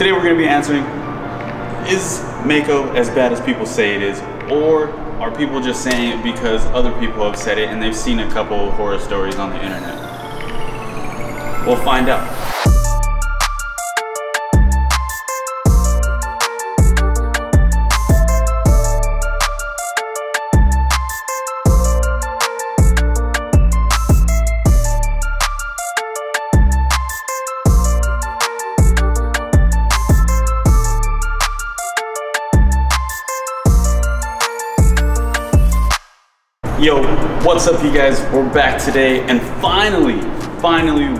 Today we're going to be answering, is Maaco as bad as people say it is, or are people just saying it because other people have said it and they've seen a couple of horror stories on the internet? We'll find out. Yo, what's up you guys? We're back today and finally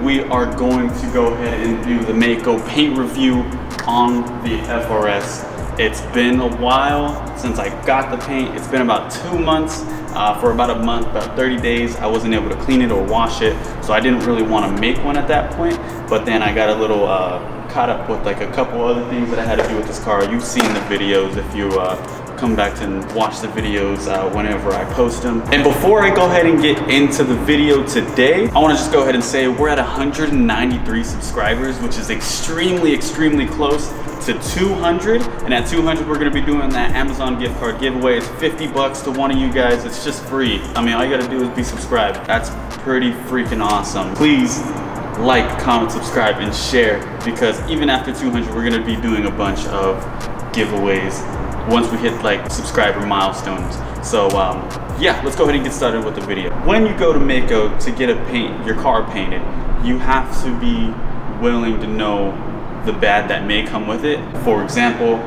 we are going to go ahead and do the Maaco paint review on the FRS. It's been a while since I got the paint. It's been about 2 months. For about a month, about 30 days, I wasn't able to clean it or wash it, so I didn't really want to make one at that point. But then I got a little caught up with like a couple other things that I had to do with this car. You've seen the videos if you come back and watch the videos whenever I post them. And before I go ahead and get into the video today, I want to just go ahead and say we're at 193 subscribers, which is extremely close to 200. And at 200 we're going to be doing that Amazon gift card giveaway. It's 50 bucks to one of you guys. It's just free. I mean, all you got to do is be subscribed. That's pretty freaking awesome. Please like, comment, subscribe, and share, because even after 200 we're going to be doing a bunch of giveaways once we hit like subscriber milestones. So yeah, let's go ahead and get started with the video. When you go to Maaco to get your car painted, you have to be willing to know the bad that may come with it. For example,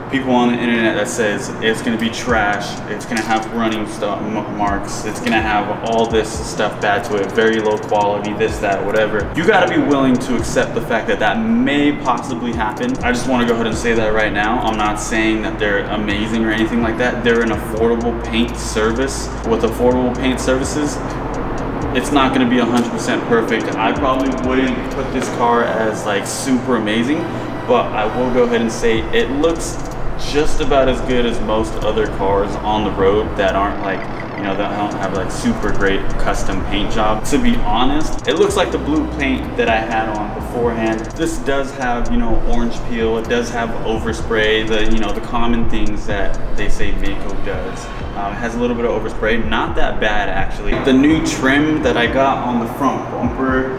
people on the internet that says it's going to be trash, it's going to have running marks, it's going to have all this stuff bad to it, very low quality, this, that, whatever. You got to be willing to accept the fact that that may possibly happen. I just want to go ahead and say that right now. I'm not saying that they're amazing or anything like that. They're an affordable paint service. With affordable paint services, it's not going to be 100% perfect. I probably wouldn't put this car as like super amazing, but I will go ahead and say it looks just about as good as most other cars on the road that aren't like, you know, that don't have like super great custom paint job. To be honest, it looks like the blue paint that I had on beforehand. This does have, you know, orange peel. It does have overspray, the common things that they say Maaco does. It has a little bit of overspray, not that bad actually. The new trim that I got on the front bumper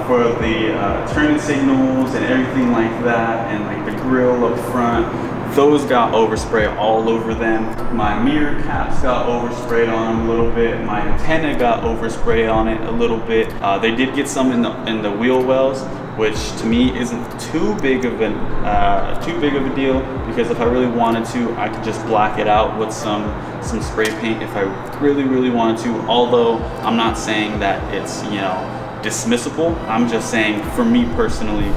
for the turning signals and everything like that, and like the grill up front, those got overspray all over them. My mirror caps got oversprayed on them a little bit. My antenna got overspray on it a little bit. They did get some in the wheel wells, which to me isn't too big of a deal, because if I really wanted to, I could just black it out with some spray paint if I really wanted to. Although I'm not saying that it's, you know, dismissible. I'm just saying, for me personally,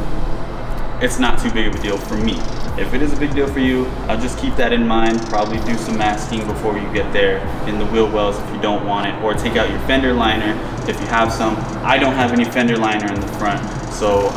it's not too big of a deal for me. If it is a big deal for you, I'll just keep that in mind. Probably do some masking before you get there in the wheel wells if you don't want it, or take out your fender liner if you have some. I don't have any fender liner in the front, so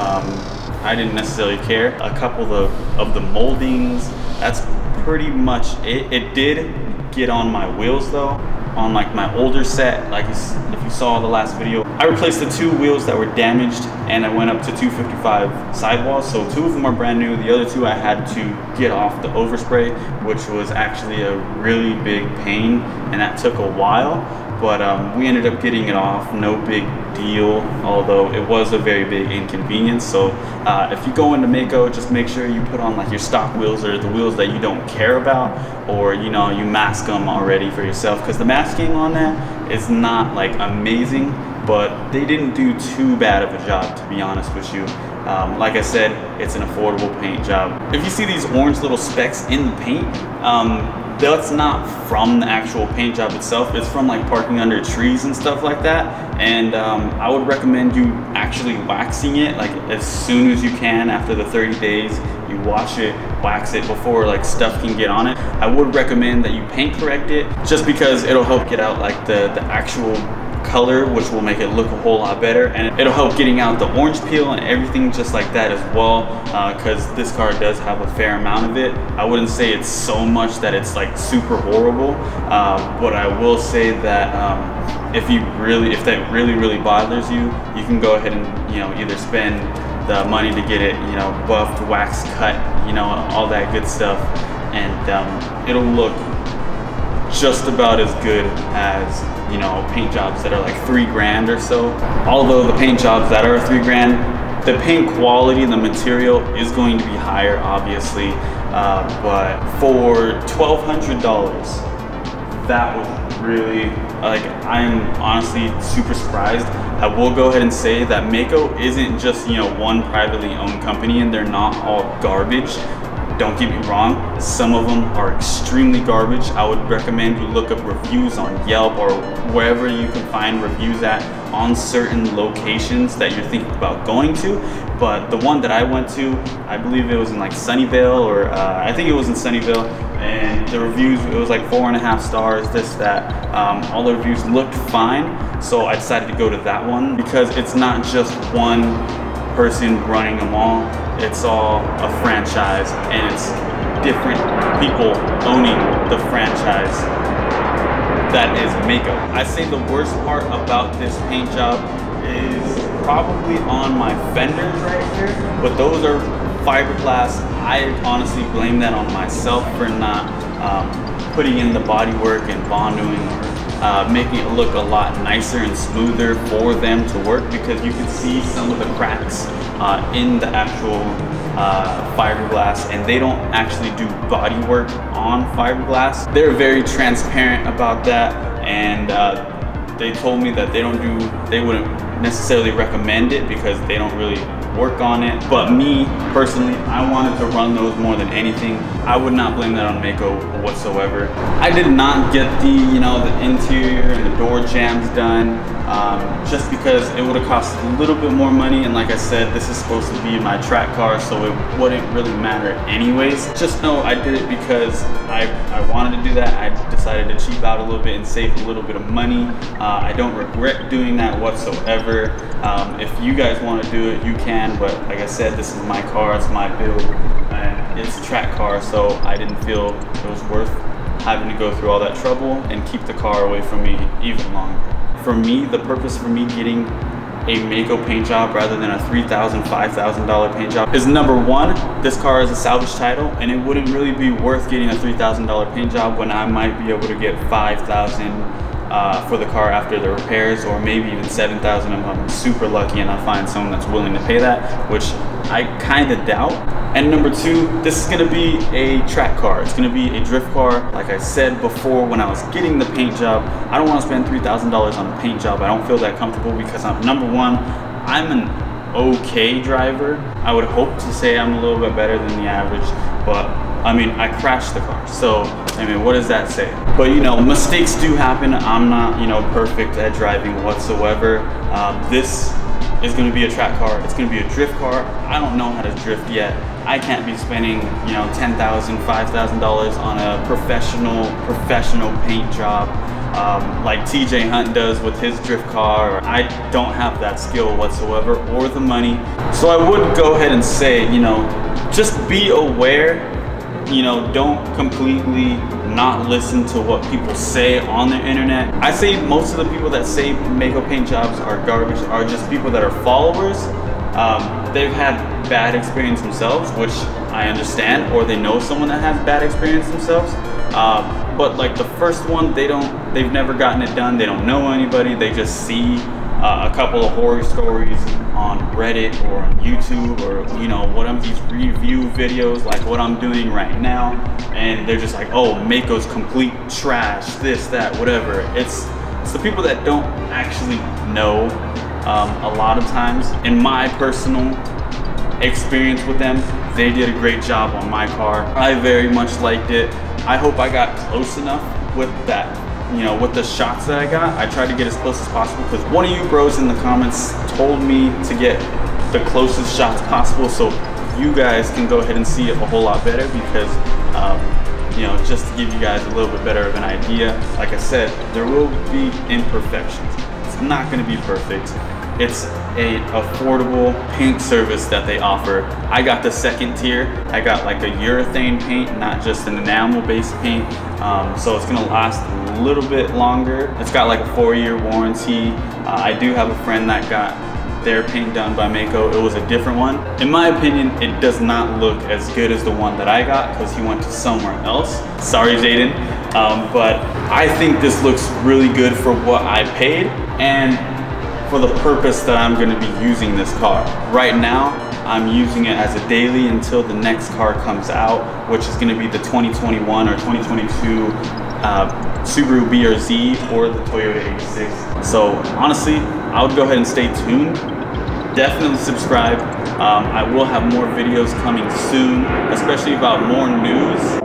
I didn't necessarily care. A couple of the moldings, that's pretty much it. It did get on my wheels though. On like my older set, like if you saw the last video, I replaced the 2 wheels that were damaged, and I went up to 255 sidewalls. So 2 of them are brand new. The other 2 I had to get off the overspray, which was actually a really big pain, and that took a while. But we ended up getting it off, no big deal, although it was a very big inconvenience. So if you go into Maaco, just make sure you put on like your stock wheels, or the wheels that you don't care about, or you know, you mask them already for yourself, because the masking on that is not like amazing, but they didn't do too bad of a job, to be honest with you. Like I said, it's an affordable paint job. If you see these orange little specks in the paint, that's not from the actual paint job itself. It's from like parking under trees and stuff like that. And I would recommend you actually waxing it like as soon as you can. After the 30 days, you wash it, wax it before like stuff can get on it. I would recommend that you paint correct it, just because it'll help get out like the actual color, which will make it look a whole lot better, and it'll help getting out the orange peel and everything just like that as well, because this car does have a fair amount of it. I wouldn't say it's so much that it's like super horrible, but I will say that if that really bothers you, you can go ahead and, you know, either spend the money to get it, you know, buffed, wax cut, you know, all that good stuff, and it'll look just about as good as, you know, paint jobs that are like $3 grand or so. Although the paint jobs that are $3 grand, the paint quality, the material is going to be higher, obviously, but for $1,200, that was really, like, I'm honestly super surprised. I will go ahead and say that Maaco isn't just, you know, one privately owned company, and they're not all garbage. Don't get me wrong, some of them are extremely garbage. I would recommend you look up reviews on Yelp or wherever you can find reviews at on certain locations that you're thinking about going to. But the one that I went to, I believe it was in like Sunnyvale, or I think it was in Sunnyvale, and the reviews, it was like 4.5 stars, this, that. All the reviews looked fine, so I decided to go to that one because it's not just one person running them all. It's all a franchise, and it's different people owning the franchise that is Maaco. I say the worst part about this paint job is probably on my fenders right here, but those are fiberglass. I honestly blame that on myself for not putting in the body work and bonding, making it look a lot nicer and smoother for them to work, because you can see some of the cracks in the actual fiberglass, and they don't actually do body work on fiberglass. They're very transparent about that, and they told me that they wouldn't necessarily recommend it because they don't really work on it. But me personally, I wanted to run those more than anything. I would not blame that on Maaco whatsoever. I did not get the, you know, the interior and the door jambs done, just because it would have cost a little bit more money, and like I said, this is supposed to be my track car, so it wouldn't really matter anyways. Just know I did it because I wanted to do that. I decided to cheap out a little bit and save a little bit of money. I don't regret doing that whatsoever. If you guys want to do it, you can, but like I said, this is my car, it's my build, and it's a track car, so I didn't feel it was worth having to go through all that trouble and keep the car away from me even longer. For me, the purpose for me getting a Maaco paint job rather than a $3,000, $5,000 paint job is, number one, this car is a salvage title, and it wouldn't really be worth getting a $3,000 paint job when I might be able to get $5,000 for the car after the repairs, or maybe even $7,000 if I'm super lucky and I find someone that's willing to pay that, which I kind of doubt. And number two, this is gonna be a track car. It's gonna be a drift car. Like I said before, when I was getting the paint job, I don't wanna spend $3,000 on a paint job. I don't feel that comfortable because number one, I'm an okay driver. I would hope to say I'm a little bit better than the average, but I mean, I crashed the car, so I mean, what does that say? But you know, mistakes do happen. I'm not, you know, perfect at driving whatsoever. This is going to be a track car. It's going to be a drift car. I don't know how to drift yet. I can't be spending, you know, $10,000, $5,000 on a professional paint job like TJ Hunt does with his drift car. I don't have that skill whatsoever, or the money. So I would go ahead and say, you know, just be aware. You know, don't completely not listen to what people say on the internet. I say most of the people that say Maaco paint jobs are garbage are just people that are followers. They've had bad experience themselves, which I understand, or they know someone that has bad experience themselves. But like the first one, they've never gotten it done. They don't know anybody. They just see a couple of horror stories on Reddit or on YouTube, or you know, what I'm these review videos like what I'm doing right now, and they're just like, oh, Maaco's complete trash, this, that, whatever. It's the people that don't actually know. A lot of times, in my personal experience with them, they did a great job on my car. I very much liked it. I hope I got close enough with that, you know, with the shots that I got. I tried to get as close as possible because one of you bros in the comments told me to get the closest shots possible, so you guys can go ahead and see it a whole lot better, because you know, just to give you guys a little bit better of an idea, like I said, there will be imperfections. It's not going to be perfect. It's a affordable paint service that they offer. I got the second tier. I got like a urethane paint, not just an enamel-based paint. So it's gonna last a little bit longer. It's got like a 4-year warranty. I do have a friend that got their paint done by Maaco. It was a different one. In my opinion, it does not look as good as the one that I got because he went to somewhere else. Sorry, Jaden. But I think this looks really good for what I paid and for the purpose that I'm going to be using this car. Right now, I'm using it as a daily until the next car comes out, which is going to be the 2021 or 2022 Subaru BRZ or the Toyota 86. So honestly, I would go ahead and stay tuned. Definitely subscribe. I will have more videos coming soon, especially about more news.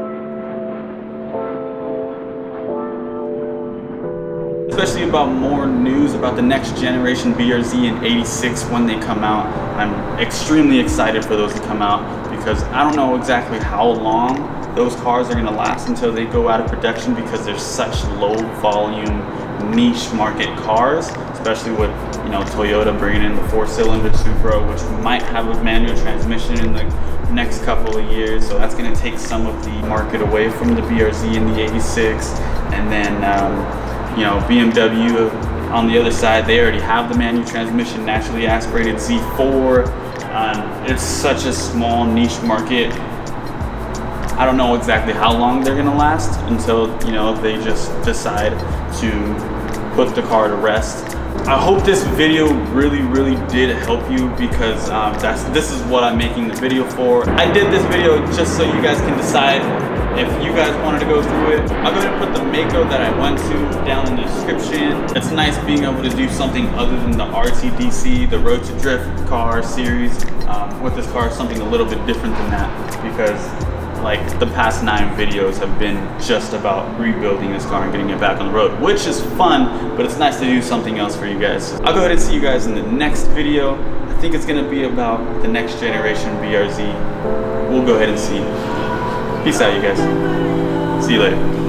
Especially about more news about the next generation BRZ and 86 when they come out. I'm extremely excited for those to come out because I don't know exactly how long those cars are going to last until they go out of production because they're such low volume niche market cars, especially with, you know, Toyota bringing in the 4-cylinder Supra, which might have a manual transmission in the next couple of years. So that's going to take some of the market away from the BRZ and the 86. And then you know, BMW on the other side, they already have the manual transmission, naturally aspirated Z4. It's such a small niche market. I don't know exactly how long they're gonna last until, you know, they just decide to put the car to rest. I hope this video really did help you because this is what I'm making the video for. I did this video just so you guys can decide if you guys wanted to go through it. I'll go ahead and put the Maaco that I went to down in the description. It's nice being able to do something other than the RTDC, the Road to Drift car series. With this car, something a little bit different than that because like the past 9 videos have been just about rebuilding this car and getting it back on the road, which is fun, but it's nice to do something else for you guys. I'll go ahead and see you guys in the next video. I think it's gonna be about the next generation BRZ. We'll go ahead and see. Peace out, you guys. See you later.